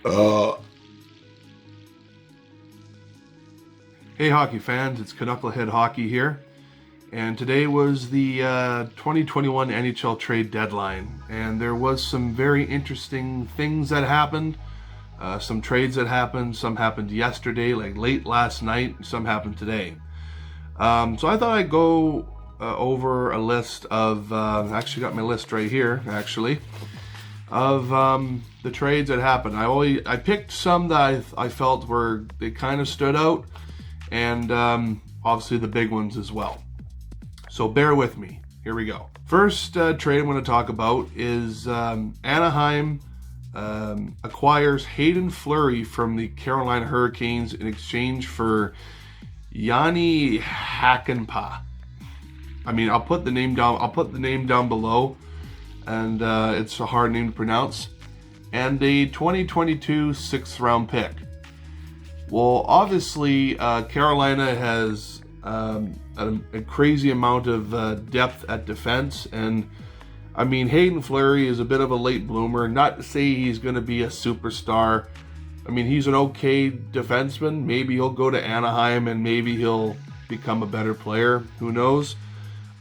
Hey hockey fans, it's Canucklehead Hockey here, and today was the 2021 NHL Trade Deadline, and there was some very interesting things that happened, some trades that happened. Some happened yesterday, like late last night, some happened today. So I thought I'd go over a list of, actually got my list right here, of the trades that happened. I picked some that I felt they kind of stood out, and obviously the big ones as well. So bear with me. Here we go. First trade I'm going to talk about is Anaheim acquires Hayden Fleury from the Carolina Hurricanes in exchange for Yanni Hakanpää. I mean, I'll put the name down below, and it's a hard name to pronounce. And a 2022 6th-round pick. Well, obviously, Carolina has a crazy amount of depth at defense, and I mean, Hayden Fleury is a bit of a late bloomer. Not to say he's going to be a superstar. I mean, he's an okay defenseman. Maybe he'll go to Anaheim, and maybe he'll become a better player. Who knows?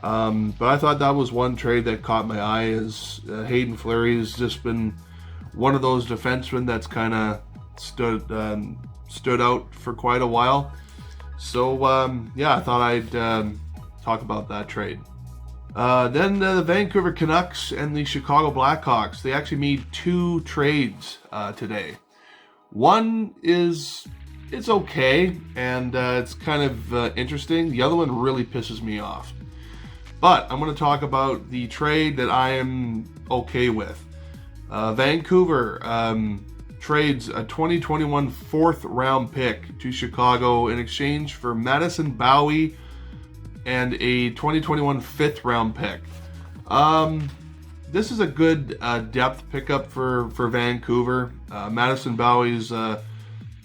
But I thought that was one trade that caught my eye, as Hayden Fleury has just been one of those defensemen that's kind of stood out for quite a while. So yeah, I thought I'd talk about that trade. Then the Vancouver Canucks and the Chicago Blackhawks, they actually made two trades today. One it's okay, and it's kind of interesting. The other one really pisses me off. But I'm going to talk about the trade that I am okay with. Vancouver trades a 2021 4th-round pick to Chicago in exchange for Madison Bowey and a 2021 5th-round pick. This is a good depth pickup for Vancouver. Madison Bowey's a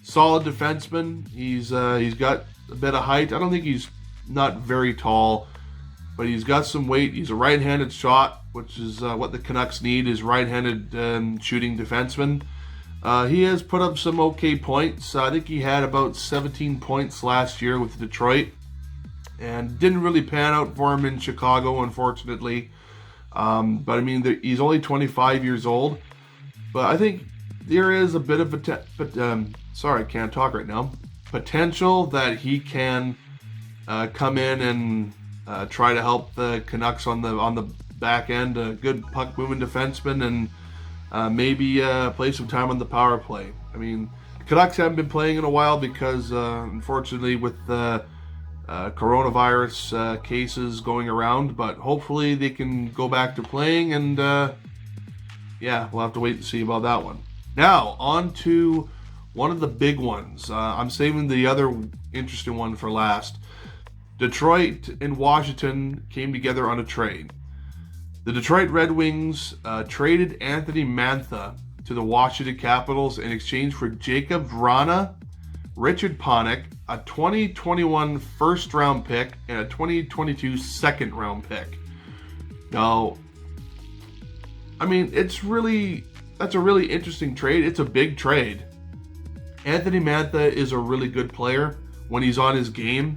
solid defenseman. He's got a bit of height. I don't think he's not very tall, but he's got some weight. He's a right-handed shot, which is what the Canucks need, is right-handed shooting defensemen. He has put up some okay points. I think he had about 17 points last year with Detroit, and didn't really pan out for him in Chicago, unfortunately. But I mean, he's only 25 years old. But I think there is a bit of sorry, I can't talk right now. Potential that he can come in and try to help the Canucks on the back end. A good puck moving defenseman, and maybe play some time on the power play. I mean, the Canucks haven't been playing in a while because, unfortunately, with the coronavirus cases going around, but hopefully they can go back to playing, and yeah, we'll have to wait and see about that one. Now, on to one of the big ones. I'm saving the other interesting one for last. Detroit and Washington came together on a trade. The Detroit Red Wings traded Anthony Mantha to the Washington Capitals in exchange for Jacob Vrana, Richard Panik, a 2021 first-round pick, and a 2022 second-round pick. Now, I mean, that's a really interesting trade. It's a big trade. Anthony Mantha is a really good player when he's on his game.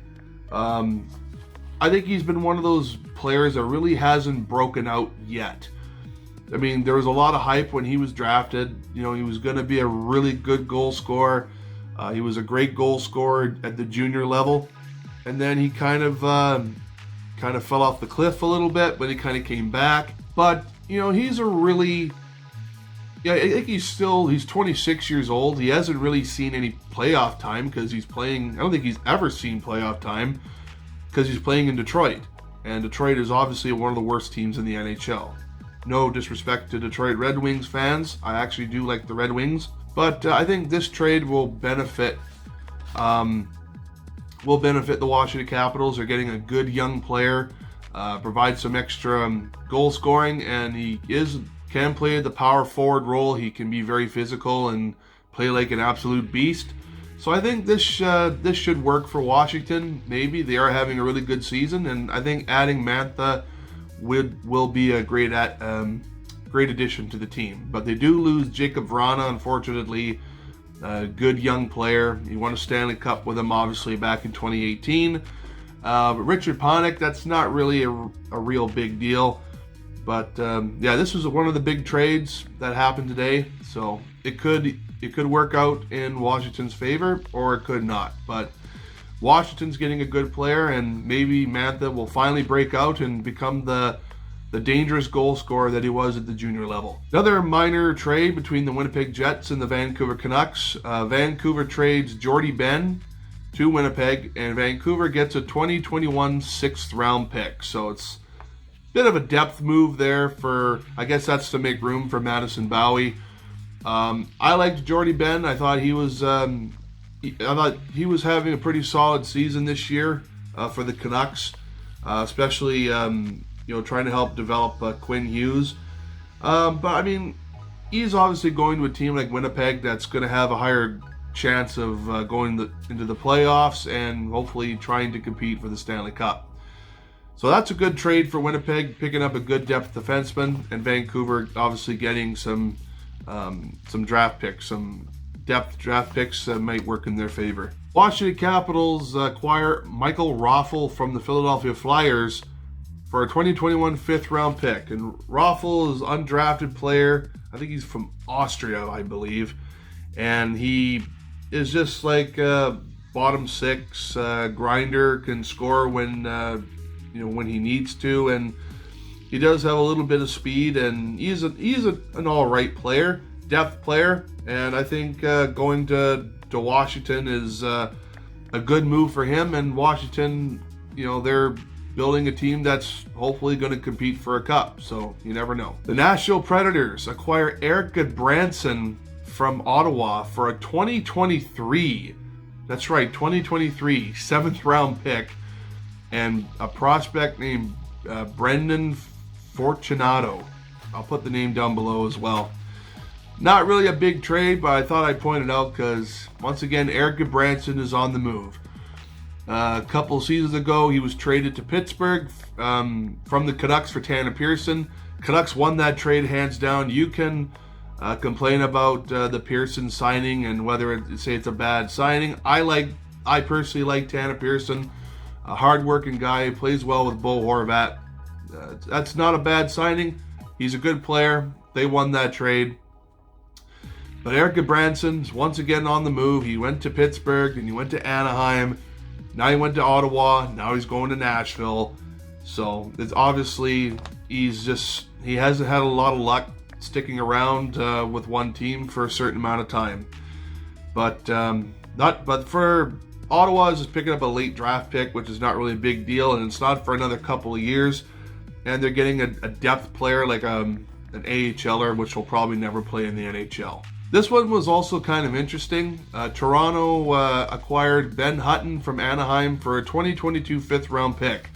I think he's been one of those players that really hasn't broken out yet. I mean, there was a lot of hype when he was drafted. You know, he was going to be a really good goal scorer. He was a great goal scorer at the junior level, and then he kind of fell off the cliff a little bit, but he kind of came back. But you know, I think he's 26 years old. He hasn't really seen any playoff time because he's playing. I don't think he's ever seen playoff time because he's playing in Detroit, and Detroit is obviously one of the worst teams in the NHL. No disrespect to Detroit Red Wings fans. I actually do like the Red Wings. But I think this trade will benefit the Washington Capitals. They're getting a good young player, provide some extra goal scoring, and he can play the power forward role. He can be very physical and play like an absolute beast. So I think this should work for Washington. Maybe they are having a really good season, and I think adding Mantha will be a great addition to the team. But they do lose Jacob Vrana, unfortunately. A good young player. He won a Stanley Cup with him, obviously, back in 2018. But Richard Panik, that's not really a real big deal. But yeah, this was one of the big trades that happened today. So it could work out in Washington's favor, or it could not. But Washington's getting a good player, and maybe Mantha will finally break out and become the dangerous goal scorer that he was at the junior level. Another minor trade between the Winnipeg Jets and the Vancouver Canucks. Vancouver trades Jordy Ben to Winnipeg, and Vancouver gets a 2021 6th round pick. So it's a bit of a depth move there for, I guess that's to make room for Madison Bowie. I liked Jordy Ben. I thought he was having a pretty solid season this year for the Canucks, especially trying to help develop Quinn Hughes. But I mean, he's obviously going to a team like Winnipeg that's going to have a higher chance of going into the playoffs and hopefully trying to compete for the Stanley Cup. So that's a good trade for Winnipeg, picking up a good depth defenseman, and Vancouver obviously getting some draft picks, some depth draft picks that might work in their favor. Washington Capitals acquire Michael Raffl from the Philadelphia Flyers for a 2021 5th round pick. And Raffl is an undrafted player. I think he's from Austria, I believe. And he is just like bottom six grinder, can score when he needs to, and he does have a little bit of speed, and he's an all right player, depth player, and I think going to Washington is a good move for him. And Washington, they're building a team that's hopefully going to compete for a cup, so you never know. The Nashville Predators acquire Eric Goodbranson from Ottawa for a 2023, that's right, 2023 7th round pick, and a prospect named Brendan Fortunato. I'll put the name down below as well. Not really a big trade, but I thought I'd point it out because, once again, Eric Goodbranson is on the move. A couple seasons ago, he was traded to Pittsburgh from the Canucks for Tanner Pearson. Canucks won that trade hands down. You can complain about the Pearson signing and whether say it's a bad signing. I personally like Tanner Pearson. A hard-working guy, plays well with Bo Horvat. That's not a bad signing. He's a good player. They won that trade. But Eric Goodbranson's once again on the move. He went to Pittsburgh, and he went to Anaheim. Now he went to Ottawa. Now he's going to Nashville. So it's obviously he hasn't had a lot of luck sticking around with one team for a certain amount of time. But for Ottawa is just picking up a late draft pick, which is not really a big deal, and it's not for another couple of years. And they're getting a depth player like an AHLer, which will probably never play in the NHL. This one was also kind of interesting. Toronto acquired Ben Hutton from Anaheim for a 2022 5th round pick.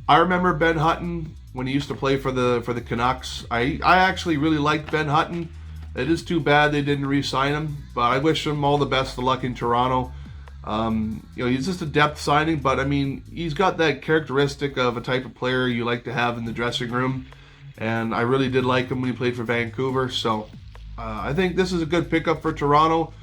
I remember Ben Hutton when he used to play for the Canucks. I actually really liked Ben Hutton. It is too bad they didn't re-sign him, but I wish him all the best of luck in Toronto. He's just a depth signing, but I mean, he's got that characteristic of a type of player you like to have in the dressing room, and I really did like him when he played for Vancouver. So I think this is a good pickup for Toronto.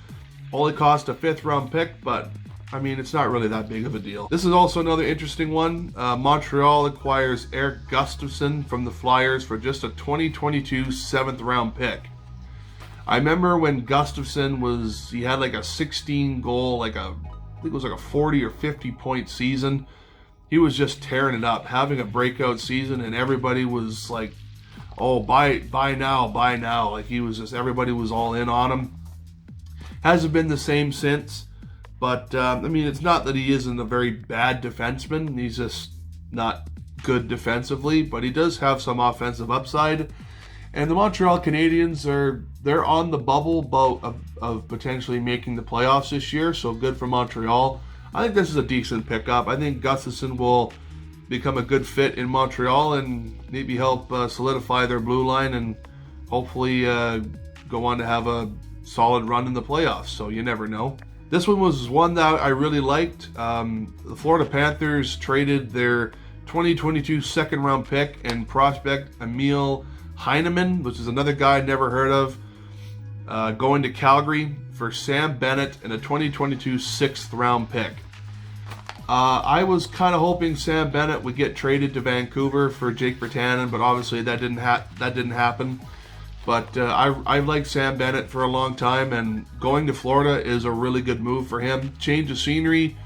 Only cost a 5th round pick, but I mean, it's not really that big of a deal. This is also another interesting one. Montreal acquires Eric Gustafson from the Flyers for just a 2022 7th round pick. I remember when Gustafson he had like a 16 goal, I think it was like a 40 or 50 point season. He was just tearing it up, having a breakout season, and everybody was like, oh, buy now. Like everybody was all in on him. Hasn't been the same since, but I mean, it's not that he isn't a very bad defenseman. He's just not good defensively, but he does have some offensive upside. And the Montreal Canadiens they're on the bubble boat of potentially making the playoffs this year, so good for Montreal. I think this is a decent pickup. I think Gustafson will become a good fit in Montreal and maybe help solidify their blue line and hopefully go on to have a solid run in the playoffs, so you never know. This one was one that I really liked. The Florida Panthers traded their 2022 2nd round pick and prospect Emil Heineman, which is another guy I'd never heard of. going to Calgary for Sam Bennett and a 2022 6th-round pick. I was kind of hoping Sam Bennett would get traded to Vancouver for Jake Virtanen, but obviously that didn't happen. But I've liked Sam Bennett for a long time, and going to Florida is a really good move for him. Change of scenery.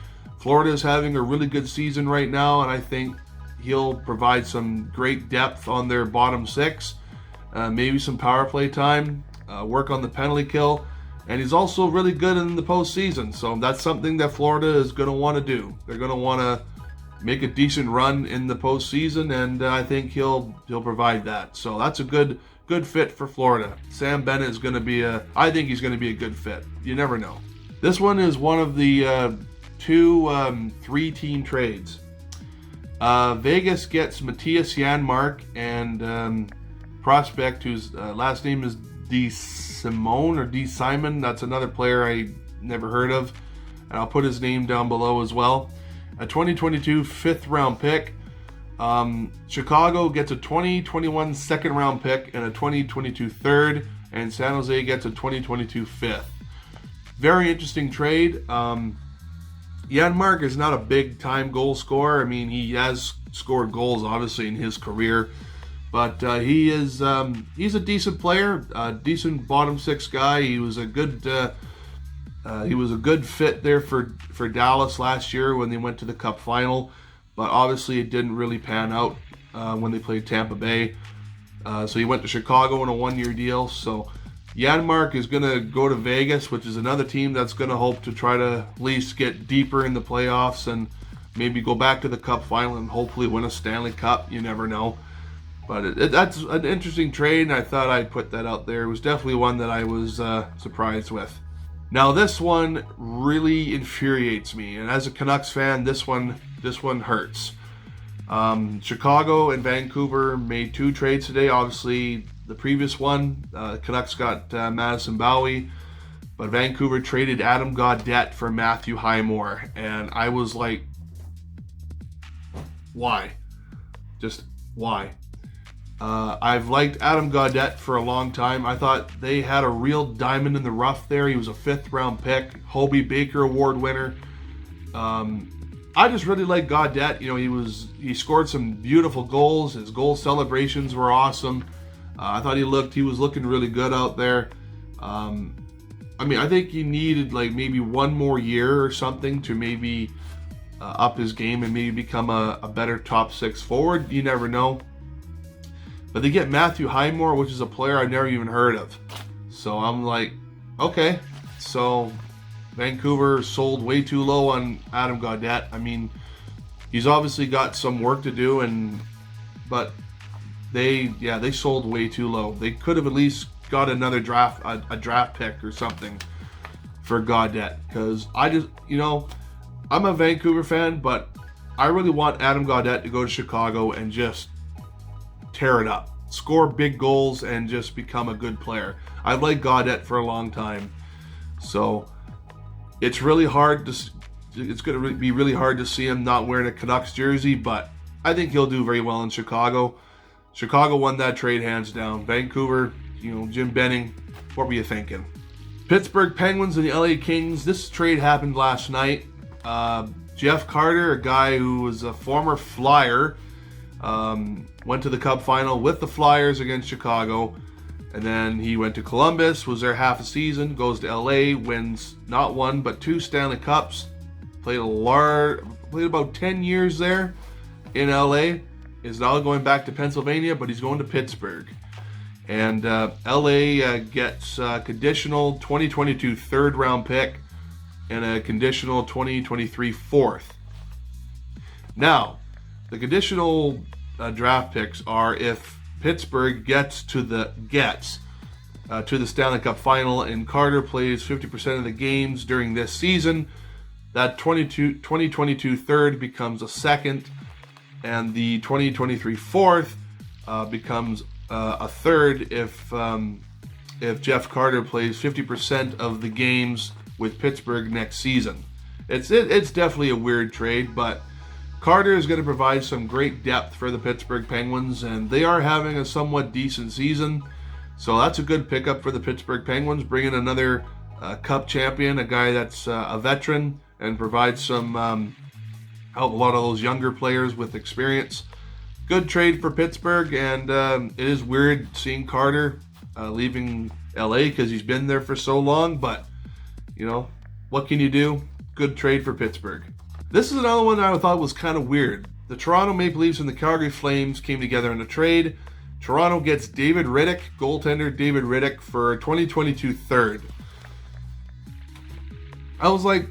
Florida is having a really good season right now, and I think he'll provide some great depth on their bottom six. Maybe some power play time, work on the penalty kill. And he's also really good in the postseason, so that's something that Florida is going to want to do. They're going to want to make a decent run in the postseason, and I think he'll provide that. So that's a good fit for Florida. Sam Bennett is going to be I think he's going to be a good fit. You never know. This one is one of the two 3-team trades. Vegas gets Matthias Janmark and prospect whose last name is Simon. That's another player I never heard of, and I'll put his name down below as well. A 2022 5th-round pick. Chicago gets a 2021 2nd-round pick and a 2022 3rd, and San Jose gets a 2022 5th. Very interesting trade. Janmark is not a big-time goal scorer. I mean, he has scored goals, obviously, in his career. But he's a decent player, a decent bottom six guy. He was a good fit there for Dallas last year when they went to the Cup final. But obviously it didn't really pan out when they played Tampa Bay. So he went to Chicago on a 1-year deal. So Janmark is going to go to Vegas, which is another team that's going to hope to try to at least get deeper in the playoffs and maybe go back to the Cup final and hopefully win a Stanley Cup. You never know. But that's an interesting trade, and I thought I'd put that out there. It was definitely one that I was surprised with. Now, this one really infuriates me, and as a Canucks fan, this one hurts. Chicago and Vancouver made 2 trades today. Obviously, the previous one, Canucks got Madison Bowey, but Vancouver traded Adam Gaudette for Matthew Highmore, and I was like, why? Just why? I've liked Adam Gaudette for a long time. I thought they had a real diamond in the rough there. He was a 5th-round pick, Hobey Baker Award winner. I just really like Gaudette. You know, he scored some beautiful goals. His goal celebrations were awesome. I thought he was looking really good out there. I mean, I think he needed like maybe 1 more year or something to maybe up his game and maybe become a better top 6 forward. You never know. But they get Matthew Highmore, which is a player I've never even heard of. So I'm like, okay. So Vancouver sold way too low on Adam Gaudette. I mean, he's obviously got some work to do, but they sold way too low. They could have at least got another draft pick or something for Gaudette, because I'm a Vancouver fan, but I really want Adam Gaudette to go to Chicago and just tear it up, score big goals, and just become a good player. I've liked Gaudette for a long time, so it's really hard it's going to be really hard to see him not wearing a Canucks jersey, but I think he'll do very well in Chicago. Chicago won that trade hands down. Vancouver, Jim Benning, what were you thinking? Pittsburgh Penguins and the LA Kings. This trade happened last night. Jeff Carter, a guy who was a former Flyer, went to the Cup final with the Flyers against Chicago, and then he went to Columbus, was there half a season, goes to LA, wins not 1 but 2 Stanley Cups, played about 10 years there in LA, is now going back to Pennsylvania, but he's going to Pittsburgh. And LA gets a conditional 2022 3rd-round pick and a conditional 2023 4th. Now, the conditional draft picks are if Pittsburgh gets to the Stanley Cup final and Carter plays 50% of the games during this season, that 2022 3rd becomes a 2nd, and the 2023 4th becomes a 3rd if Jeff Carter plays 50% of the games with Pittsburgh next season. It's definitely a weird trade, but Carter is going to provide some great depth for the Pittsburgh Penguins, and they are having a somewhat decent season. So that's a good pickup for the Pittsburgh Penguins, bringing another Cup champion, a guy that's a veteran and provides some help a lot of those younger players with experience. Good trade for Pittsburgh, and it is weird seeing Carter leaving LA because he's been there for so long, but you know, what can you do? Good trade for Pittsburgh. This is another one I thought was kind of weird. The Toronto Maple Leafs and the Calgary Flames came together in a trade. Toronto gets David Rittich, goaltender David Rittich, for a 2022 third. I was like,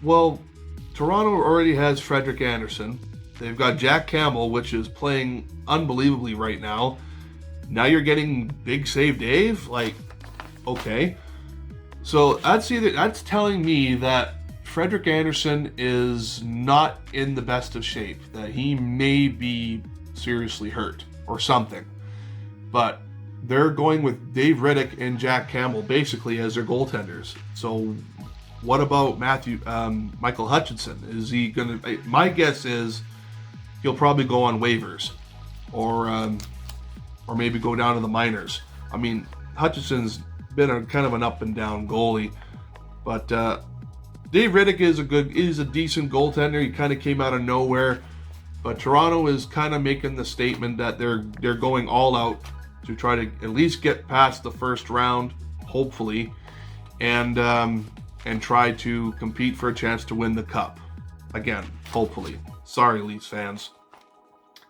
well, Toronto already has Frederik Andersen. They've got Jack Campbell, which is playing unbelievably right now. Now you're getting Big Save Dave? Like, okay. So that's telling me that Frederik Andersen is not in the best of shape, that he may be seriously hurt or something. But they're going with Dave Rittich and Jack Campbell basically as their goaltenders. So what about Michael Hutchinson? Is he going to... My guess is he'll probably go on waivers or maybe go down to the minors. I mean, Hutchinson's been a kind of an up and down goalie, but Dave Rittich is a decent goaltender. He kind of came out of nowhere, but Toronto is kind of making the statement that they're going all out to try to at least get past the first round, hopefully, and try to compete for a chance to win the Cup again, hopefully. Sorry, Leafs fans.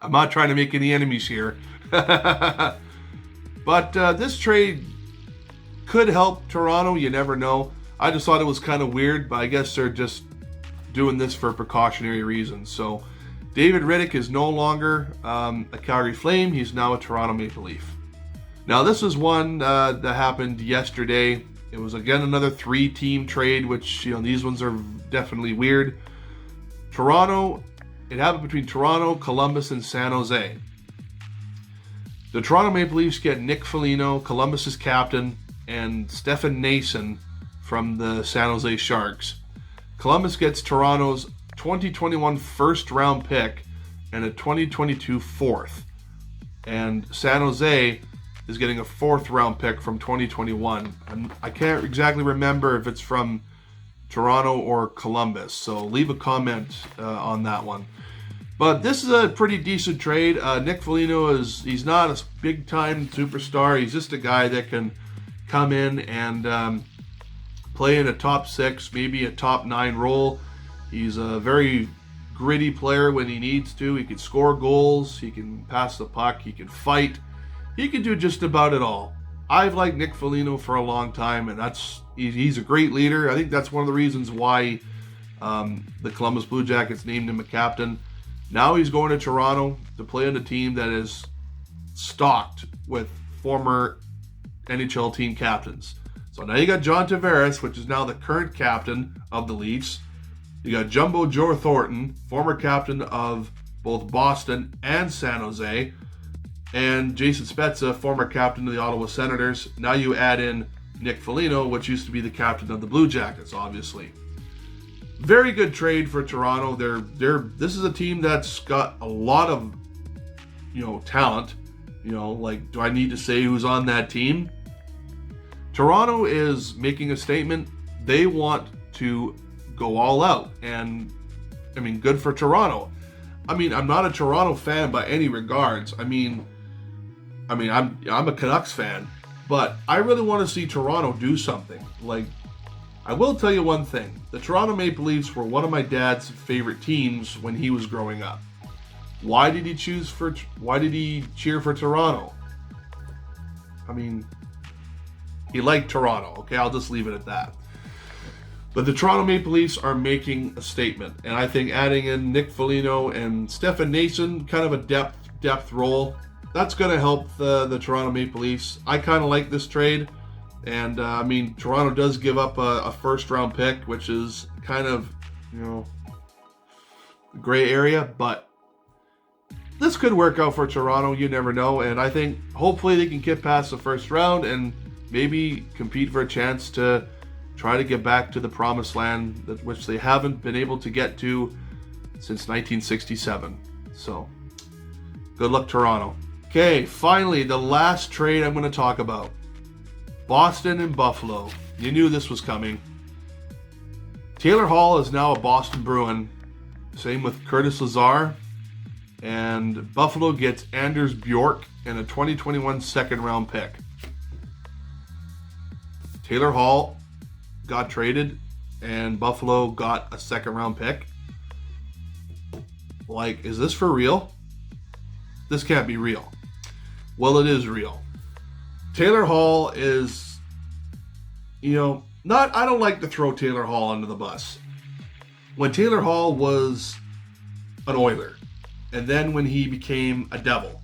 I'm not trying to make any enemies here. But this trade could help Toronto. You never know. I just thought it was kind of weird, but I guess they're just doing this for precautionary reasons. So David Rittich is no longer a Calgary Flame. He's now a Toronto Maple Leaf. Now this is one that happened yesterday. It was again another 3-team trade, which, you know, these ones are definitely weird. It happened between Toronto, Columbus, and San Jose. The Toronto Maple Leafs get Nick Foligno, Columbus's captain, and Stefan Nason from the San Jose Sharks. Columbus gets Toronto's 2021 first-round pick and a 2022 fourth. And San Jose is getting a fourth-round pick from 2021. And I can't exactly remember if it's from Toronto or Columbus, so leave a comment on that one. But this is a pretty decent trade. Nick Foligno he's not a big-time superstar. He's just a guy that can come in and play in a top 6, maybe a top 9 role. He's a very gritty player when he needs to. He can score goals. He can pass the puck. He can fight. He can do just about it all. I've liked Nick Foligno for a long time, and he's a great leader. I think that's one of the reasons why the Columbus Blue Jackets named him a captain. Now he's going to Toronto to play on a team that is stocked with former NHL team captains. So now you got John Tavares, which is now the current captain of the Leafs. You got Jumbo Joe Thornton, former captain of both Boston and San Jose. And Jason Spezza, former captain of the Ottawa Senators. Now you add in Nick Foligno, which used to be the captain of the Blue Jackets, obviously. Very good trade for Toronto. This is a team that's got a lot of, talent. Like, do I need to say who's on that team? Toronto is making a statement. They want to go all out, and I mean, good for Toronto. I mean, I'm not a Toronto fan by any regards. I'm a Canucks fan, but I really want to see Toronto do something. Like, I will tell you one thing. The Toronto Maple Leafs were one of my dad's favorite teams when he was growing up. Why did he cheer for Toronto? I mean, he liked Toronto. Okay, I'll just leave it at that. But the Toronto Maple Leafs are making a statement, and I think adding in Nick Foligno and Stefan Nason, kind of a depth role, that's going to help the Toronto Maple Leafs. I kind of like this trade, and Toronto does give up a first-round pick, which is kind of, gray area, but this could work out for Toronto. You never know, and I think hopefully they can get past the first round and maybe compete for a chance to try to get back to the promised land, which they haven't been able to get to since 1967. So, good luck, Toronto. Okay, finally, the last trade I'm going to talk about. Boston and Buffalo. You knew this was coming. Taylor Hall is now a Boston Bruin. Same with Curtis Lazar. And Buffalo gets Anders Bjork and a 2021 second round pick. Taylor Hall got traded and Buffalo got a second round pick. Like, is this for real? This can't be real. Well, it is real. Taylor Hall is, I don't like to throw Taylor Hall under the bus. When Taylor Hall was an Oiler, and then when he became a Devil,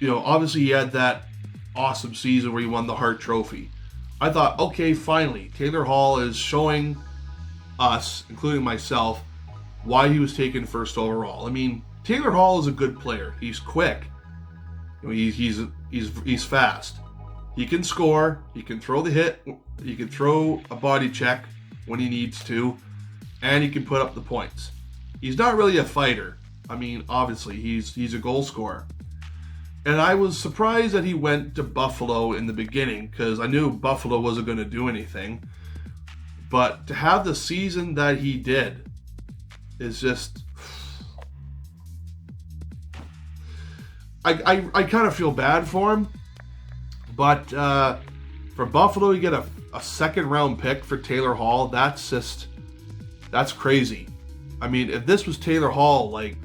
obviously he had that awesome season where he won the Hart Trophy. I thought, okay, finally, Taylor Hall is showing us, including myself, why he was taken first overall. I mean, Taylor Hall is a good player. He's quick. He's fast. He can score. He can throw the hit. He can throw a body check when he needs to, and he can put up the points. He's not really a fighter. I mean, obviously, he's a goal scorer. And I was surprised that he went to Buffalo in the beginning because I knew Buffalo wasn't going to do anything. But to have the season that he did is just... I kind of feel bad for him. But for Buffalo to get a second round pick for Taylor Hall, that's crazy. I mean, if this was Taylor Hall, like,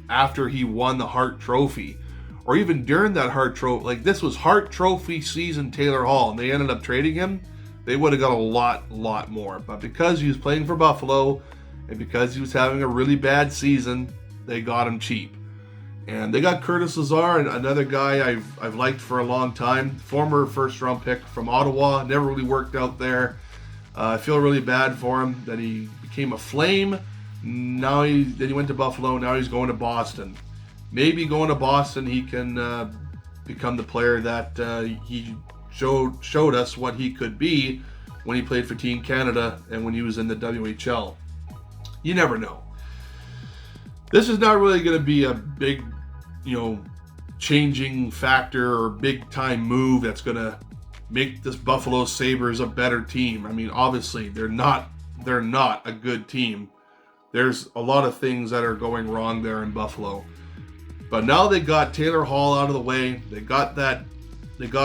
after he won the Hart Trophy, or even during that Hart Trophy, like, this was Hart Trophy season Taylor Hall, and they ended up trading him, they would have got a lot more. But because he was playing for Buffalo, and because he was having a really bad season, they got him cheap. And they got Curtis Lazar, and another guy I've liked for a long time, former first-round pick from Ottawa, never really worked out there. I feel really bad for him that he became a Flame. Then he went to Buffalo. Now he's going to Boston. Maybe going to Boston, he can become the player that he showed us what he could be when he played for Team Canada and when he was in the WHL. You never know. This is not really going to be a big, changing factor or big time move that's going to make this Buffalo Sabres a better team. I mean, obviously they're not a good team. There's a lot of things that are going wrong there in Buffalo. But now they got Taylor Hall out of the way. They got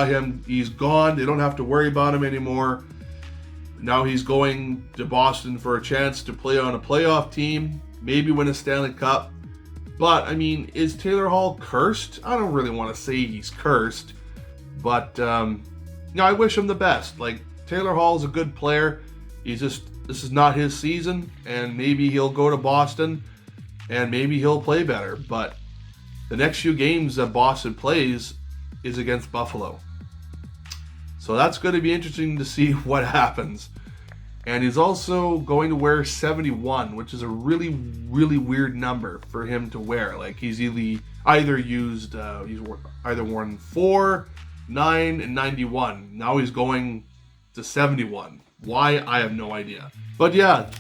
him. He's gone. They don't have to worry about him anymore. Now he's going to Boston for a chance to play on a playoff team, maybe win a Stanley Cup. But, I mean, is Taylor Hall cursed? I don't really want to say he's cursed. But, I wish him the best. Like, Taylor Hall's a good player. This is not his season, and maybe he'll go to Boston, and maybe he'll play better. But the next few games that Boston plays is against Buffalo. So that's going to be interesting to see what happens. And he's also going to wear 71, which is a really, really weird number for him to wear. Like, he's he's either worn 4, 9, and 91. Now he's going to 71. Why? I have no idea. But yeah,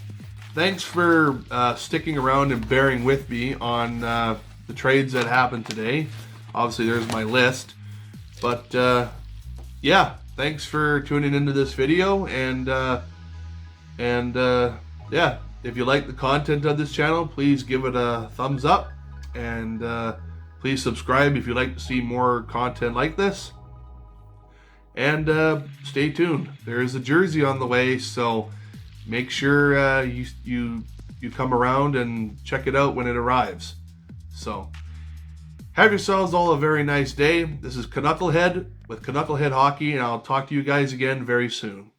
thanks for sticking around and bearing with me on the trades that happened today. Obviously, there's my list. But yeah, thanks for tuning into this video. And yeah, if you like the content of this channel, please give it a thumbs up. And please subscribe if you'd like to see more content like this. And stay tuned. There is a jersey on the way, so make sure you come around and check it out when it arrives. So have yourselves all a very nice day. This is Canucklehead with Canucklehead Hockey, and I'll talk to you guys again very soon.